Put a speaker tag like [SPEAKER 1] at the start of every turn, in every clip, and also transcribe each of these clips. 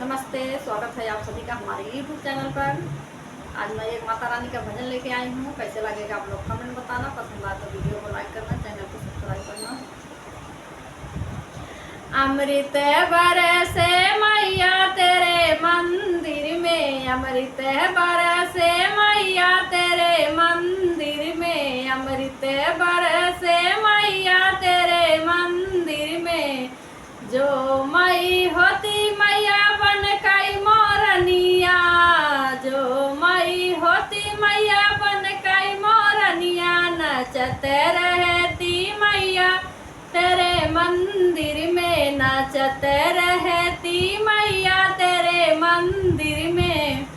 [SPEAKER 1] नमस्ते, स्वागत है आप सभी का हमारे यूट्यूब चैनल पर। आज मैं एक माता रानी का भजन लेके आई हूँ। कैसे लगेगा आप लोग कमेंट बताना। पसंद आए तो वीडियो को लाइक करना, चैनल को सब्सक्राइब करना। अमृत बरसे मैया तेरे मंदिर में, अमृत बरसे मैया तेरे मंदिर में, अमृत बरसे मैया तेरे मंदिर में। जो मई होती मैया बन कई मोरनिया, जो मई होती मैया बन कई मोरनिया, नचते रहती मैया तेरे मंदिर में, नचते रहती मैया तेरे मंदिर में।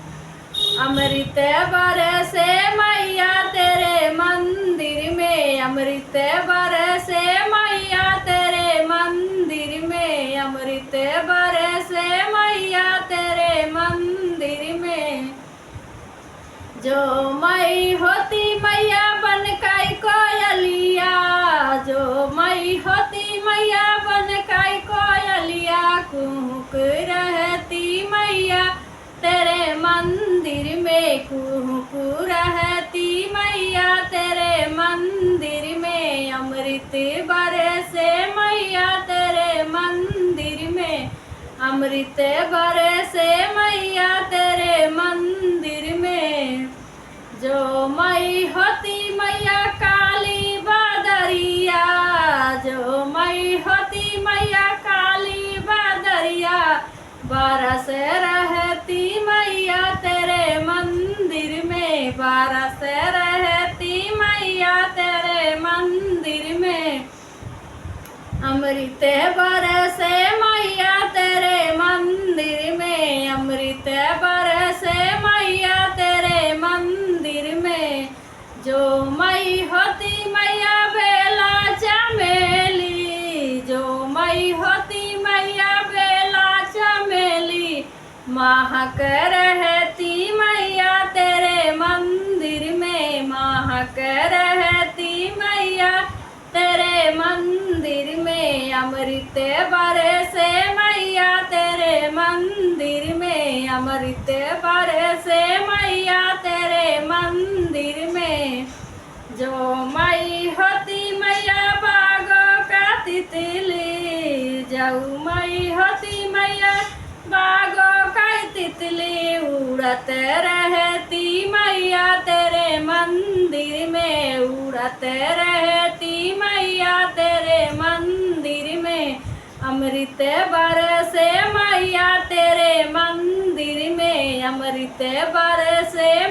[SPEAKER 1] अमृत बरसे मैया तेरे मंदिर में, अमृत बरसे मैया तेरे मंदिर में, अमृत बरसे मैया तेरे मंदिर में। जो मई होती मैया बन कई कोयलिया, जो मई होती मैया बन कई कोयलिया, कुहुक रहती मैया तेरे मंदिर में, कुहुक रहती मैया तेरे मंदिर में। अमृत बरसे मैया तेरे मंदिर में, अमृत बरसे मैया तेरे मंदिर में। जो मई होती मैया काली बदरिया, जो मई होती मैया काली बदरिया, बरस रहती मैया तेरे मंदिर में, बरस रहती मैया तेरे मंदिर में। अमृत बरसे मैया तेरे मंदिर में, अमृत बरसे मैया तेरे मंदिर में। जो मई होती मैया बेला चमेली, जो मई होती मैया बेला चमेली, महक रहती मैया तेरे मंदिर में, महक रहती मैया तेरे मंदिर में। अमृत बरसे मैया तेरे मंदिर में, अमृत बरसे मैया तेरे मंदिर में। जो मई होती मैया बागों का तितली, जो मई होती मैया बागों का तितली, उड़त रहती मैया तेरे मंदिर में, उड़त रहती मैया तेरे मंदिर में। अमृत बरसे मैया तेरे मंदिर में, अमृत बरसे